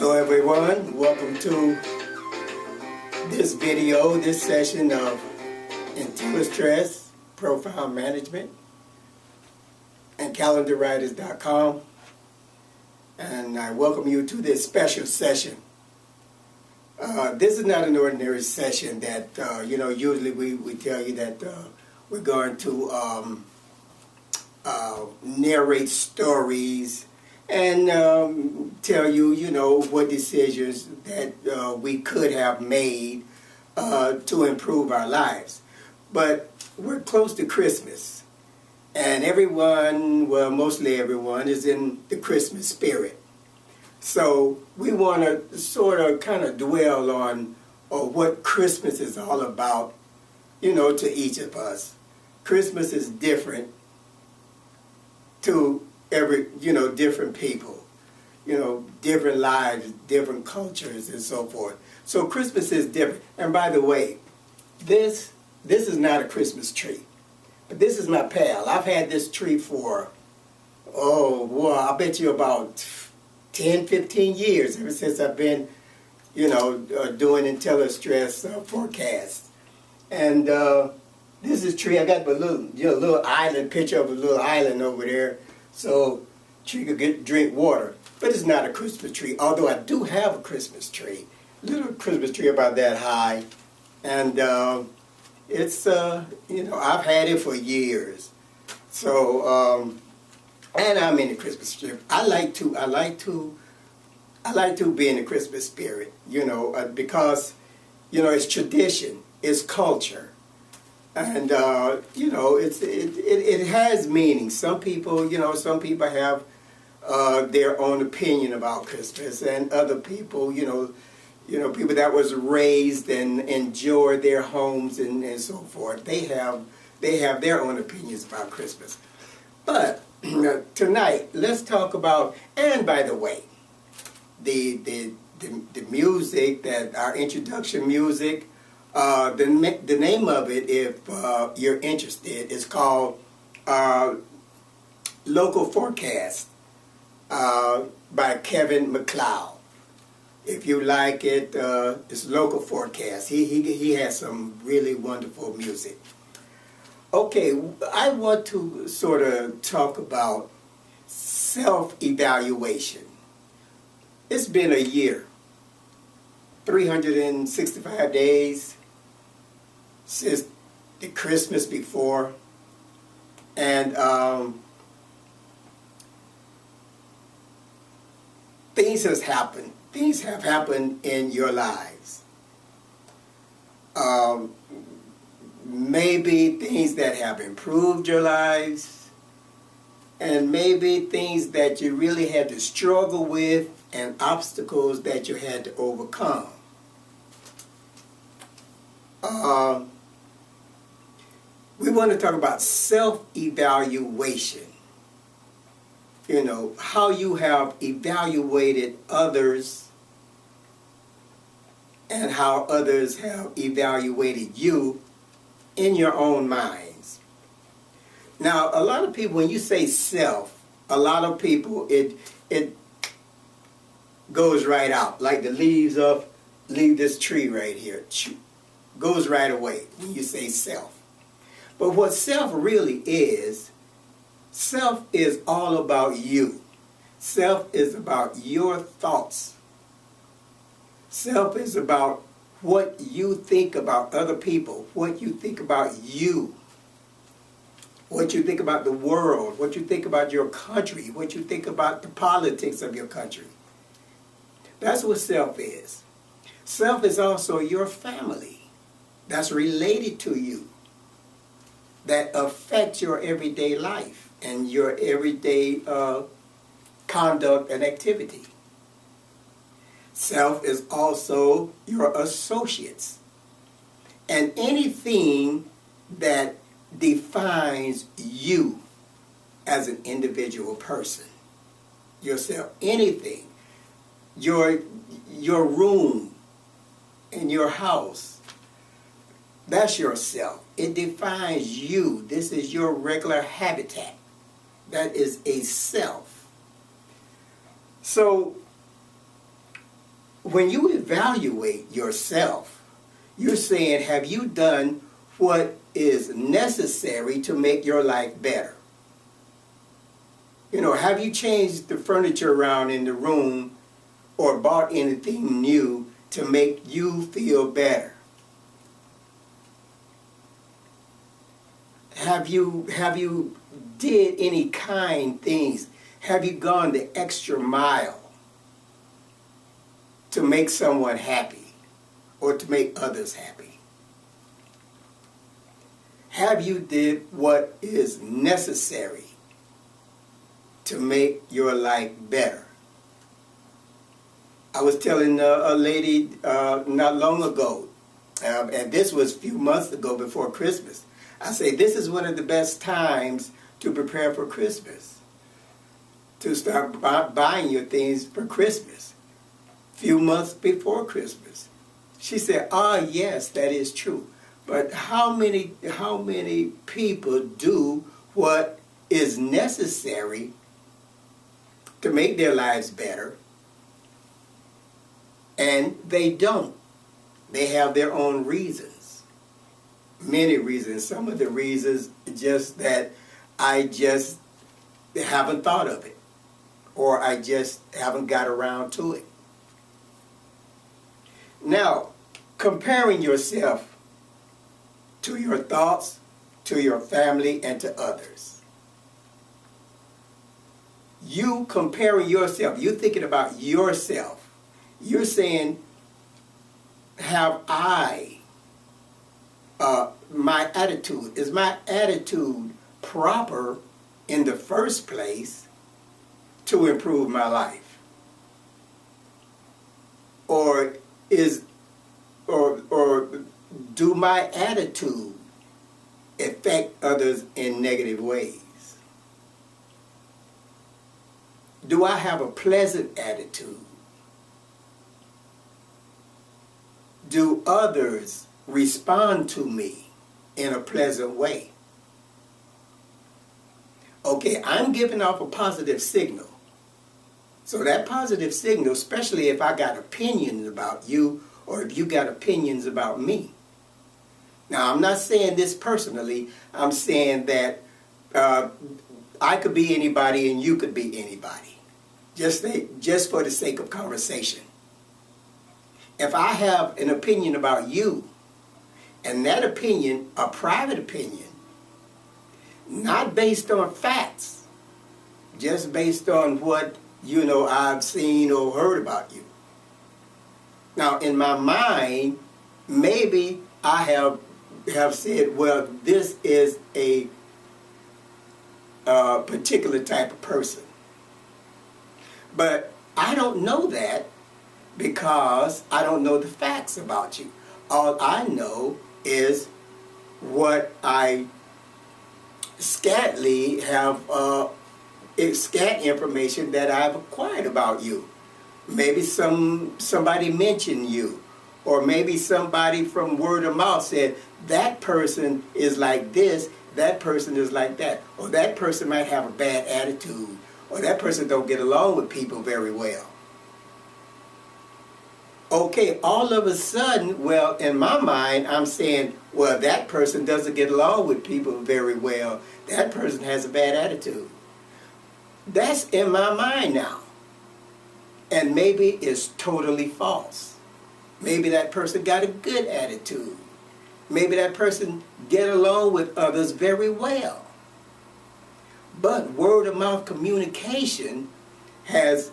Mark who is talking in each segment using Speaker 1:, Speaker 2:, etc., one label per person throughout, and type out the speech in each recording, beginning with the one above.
Speaker 1: Hello everyone, welcome to this video, this session of IntelliStress, Profile Management, and CalendarWriters.com. And I welcome you to this special session. This is not an ordinary session that, usually we tell you that we're going to narrate stories and tell you, what decisions that we could have made to improve our lives. But we're close to Christmas, and everyone, well, mostly everyone, is in the Christmas spirit. So we want to sort of kind of dwell on what Christmas is all about, to each of us. Christmas is different to different people, different lives, different cultures, and so forth. So Christmas is different. And by the way, this is not a Christmas tree, but this is my pal. I've had this tree for, I bet you about 10, 15 years, ever since I've been, doing IntelliStress forecasts. And this is a tree. I got a little island, picture of a little island over there, so tree could drink water. But it's not a Christmas tree, although I do have a Christmas tree, little Christmas tree about that high, and it's I've had it for years. So and I'm in the Christmas spirit. I like to be in the Christmas spirit, because it's tradition, it's culture. And it has meaning. Some people have their own opinion about Christmas, and other people, people that was raised and enjoyed their homes and so forth. They have their own opinions about Christmas. But tonight, let's talk about. And by the way, the music, that our introduction music. The name of it, if you're interested, is called Local Forecast by Kevin MacLeod. If you like it, it's Local Forecast. He has some really wonderful music. Okay, I want to sort of talk about self-evaluation. It's been a year, 365 days since the Christmas before, and things have happened. Things have happened in your lives. Maybe things that have improved your lives, and maybe things that you really had to struggle with, and obstacles that you had to overcome. We want to talk about self-evaluation. How you have evaluated others and how others have evaluated you in your own minds. Now, a lot of people, when you say self, a lot of people, it goes right out, like the leave this tree right here, goes right away when you say self. But what self really is, self is all about you. Self is about your thoughts. Self is about what you think about other people, what you think about you, what you think about the world, what you think about your country, what you think about the politics of your country. That's what self is. Self is also your family that's related to you, that affects your everyday life and your everyday conduct and activity. Self is also your associates and anything that defines you as an individual person. Yourself, anything. Your room in your house, that's yourself. It defines you. This is your regular habitat. That is a self. So when you evaluate yourself, you're saying, have you done what is necessary to make your life better? You know, have you changed the furniture around in the room or bought anything new to make you feel better? Have you did any kind things? Have you gone the extra mile to make someone happy or to make others happy? Have you did what is necessary to make your life better? I was telling a lady not long ago, and this was a few months ago before Christmas, I say this is one of the best times to prepare for Christmas, to start buying your things for Christmas, few months before Christmas. She said, yes, that is true. But how many people do what is necessary to make their lives better, and they don't? They have their own reasons, many reasons. Some of the reasons just that I just haven't thought of it, or I just haven't got around to it. Now, comparing yourself to your thoughts, to your family, and to others. You comparing yourself, you thinking about yourself. You're saying, have I, my attitude, is my attitude proper in the first place to improve my life? Or do my attitude affect others in negative ways? Do I have a pleasant attitude? Do others respond to me in a pleasant way? Okay, I'm giving off a positive signal. So that positive signal, especially if I got opinions about you or if you got opinions about me. Now, I'm not saying this personally. I'm saying that I could be anybody and you could be anybody, just for the sake of conversation. If I have an opinion about you, and that opinion, a private opinion, not based on facts, just based on what, I've seen or heard about you. Now, in my mind, maybe I have said, well, this is a particular type of person. But I don't know that because I don't know the facts about you. All I know is what I scantly have, scant information that I've acquired about you. Maybe somebody mentioned you, or maybe somebody from word of mouth said, that person is like this, that person is like that, or that person might have a bad attitude, or that person don't get along with people very well. Okay, all of a sudden, well, in my mind, I'm saying, well, that person doesn't get along with people very well. That person has a bad attitude. That's in my mind now. And maybe it's totally false. Maybe that person got a good attitude. Maybe that person get along with others very well. But word of mouth communication has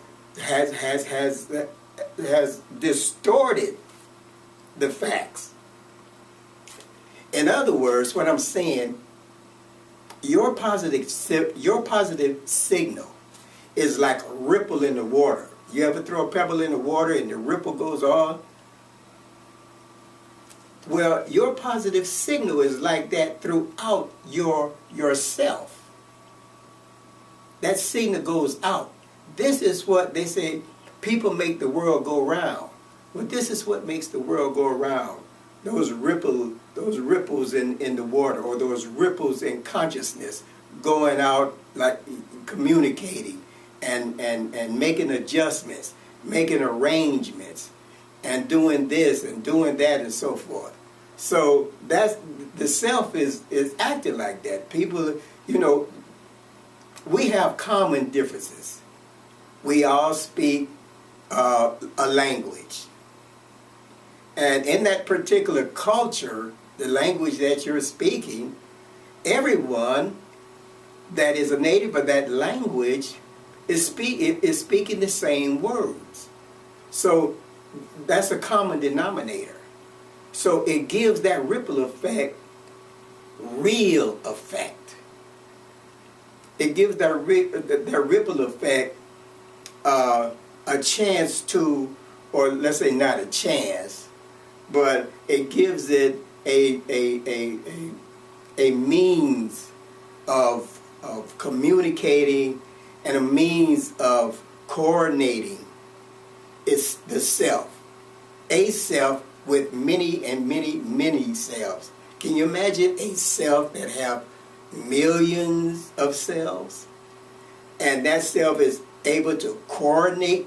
Speaker 1: distorted the facts. In other words, what I'm saying, your positive signal is like a ripple in the water. You ever throw a pebble in the water and the ripple goes on? Well, your positive signal is like that throughout yourself. That signal goes out. This is what they say, people make the world go round. Well, this is what makes the world go around. Those ripples in the water, or those ripples in consciousness going out, like communicating and making adjustments, making arrangements, and doing this and doing that and so forth. So that's the self is acting like that. People, we have common differences. We all speak a language. And in that particular culture, the language that you're speaking, everyone that is a native of that language is speaking the same words. So that's a common denominator. So it gives that ripple effect real effect. It gives that ripple effect a chance to, or let's say not a chance, but it gives it a means of communicating and a means of coordinating. It's the self. A self with many and many selves. Can you imagine a self that have millions of cells? And that self is able to coordinate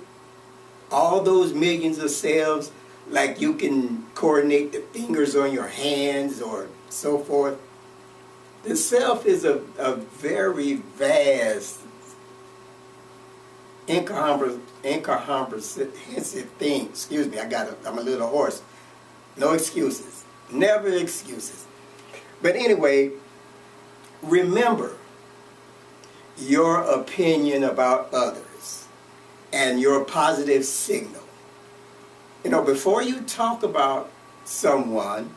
Speaker 1: all those millions of cells like you can coordinate the fingers on your hands or so forth. The self is a very vast, incomprehensive thing. Excuse me, I'm a little hoarse. No excuses. Never excuses. But anyway, remember your opinion about others and your positive signal. Before you talk about someone,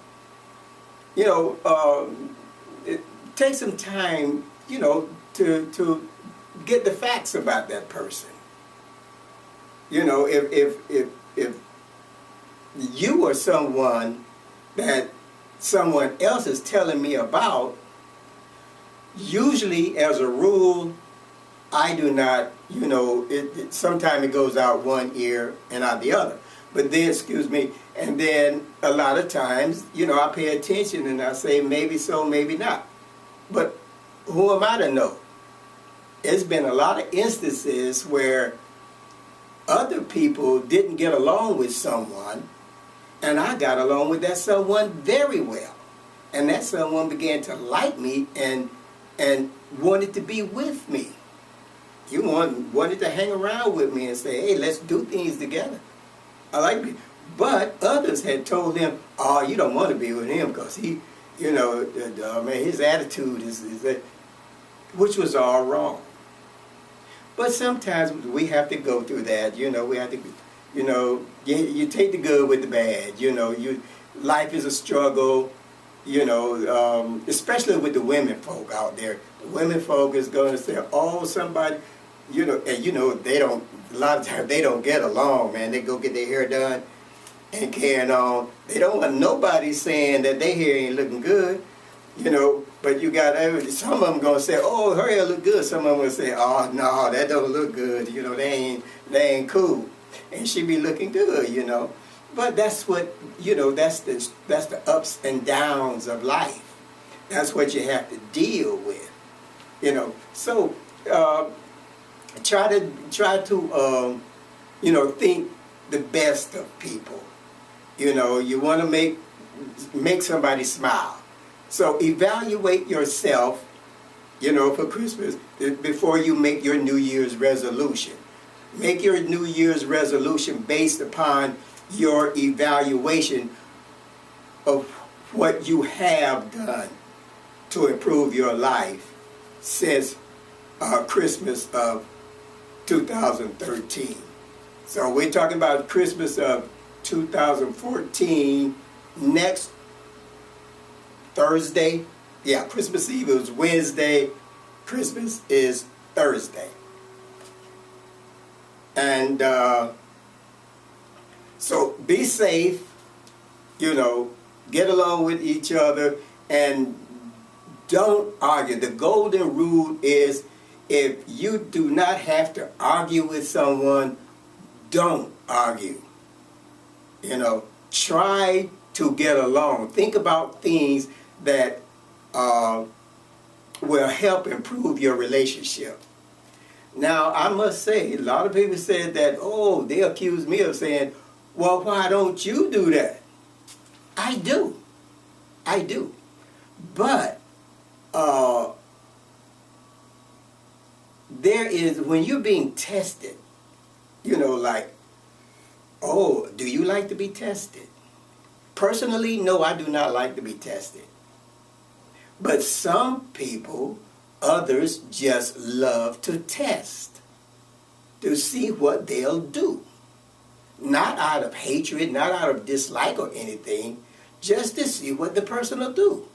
Speaker 1: take some time, to get the facts about that person. If you are someone that someone else is telling me about, usually as a rule, I do not, sometimes it goes out one ear and out the other. But then, and then a lot of times, I pay attention and I say maybe so, maybe not. But who am I to know? It's been a lot of instances where other people didn't get along with someone, and I got along with that someone very well. And that someone began to like me and wanted to be with me. You wanted to hang around with me and say, hey, let's do things together. I like me. But others had told him, oh, you don't want to be with him because he, his attitude is that, which was all wrong. But sometimes we have to go through that. We have to, you take the good with the bad. Life is a struggle. Especially with the women folk out there. The women folk is going to say, oh, somebody, and they don't, a lot of times they don't get along, man. They go get their hair done and carrying on. They don't want nobody saying that their hair ain't looking good, but you got, some of them going to say, oh, her hair look good. Some of them will say, oh, no, that don't look good. They ain't cool. And she be looking good, But that's what, that's the ups and downs of life. That's what you have to deal with, So try to think the best of people. You want to make somebody smile. So evaluate yourself, for Christmas before you make your New Year's resolution. Make your New Year's resolution based upon your evaluation of what you have done to improve your life since Christmas of 2013. So we're talking about Christmas of 2014 next Thursday. Yeah, Christmas Eve is Wednesday. Christmas is Thursday. And so be safe, get along with each other and don't argue. The golden rule is if you do not have to argue with someone, don't argue. Try to get along. Think about things that will help improve your relationship. Now, I must say, a lot of people said that, oh, they accuse me of saying, Well, why don't you do that? I do. I do. But there is, when you're being tested, you know, like, oh, do you like to be tested? Personally, no, I do not like to be tested. But some people, others just love to test, to see what they'll do. Not out of hatred, not out of dislike or anything, just to see what the person will do.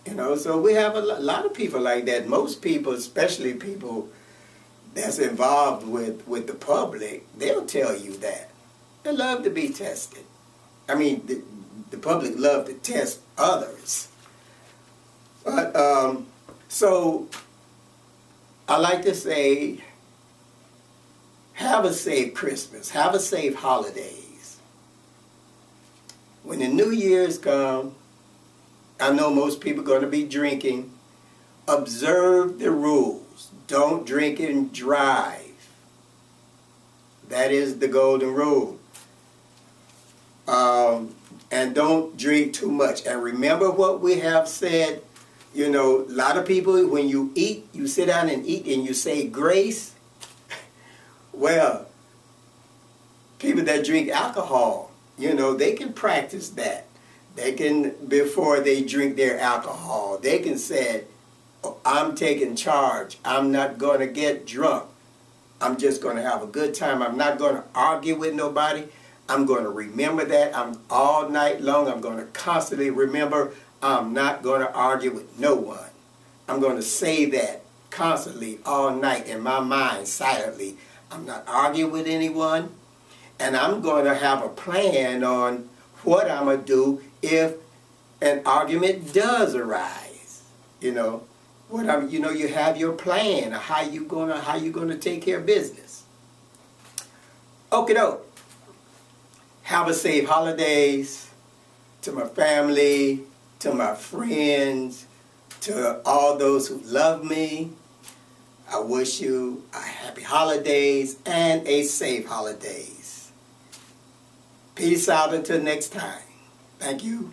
Speaker 1: You know, so we have a lot of people like that. Most people, especially people that's involved with the public, they'll tell you that. They love to be tested. I mean, the public love to test others. But, so, I like to say, have a safe Christmas. Have a safe holidays. When the New Year's come, I know most people are going to be drinking. Observe the rules. Don't drink and drive. That is the golden rule. And don't drink too much. And remember what we have said. You know, a lot of people, when you eat, you sit down and eat and you say grace. Well, people that drink alcohol, you know, they can practice that. They can, before they drink their alcohol, they can say, oh, I'm taking charge. I'm not going to get drunk. I'm just going to have a good time. I'm not going to argue with nobody. I'm going to remember that. I'm all night long. I'm going to constantly remember I'm not going to argue with no one. I'm going to say that constantly all night in my mind, silently. I'm not arguing with anyone. And I'm going to have a plan on what I'm going to do if an argument does arise. You know, you have your plan of how you gonna take care of business. Okie doke. Have a safe holidays to my family, to my friends, to all those who love me. I wish you a happy holidays and a safe holidays. Peace out until next time. Thank you.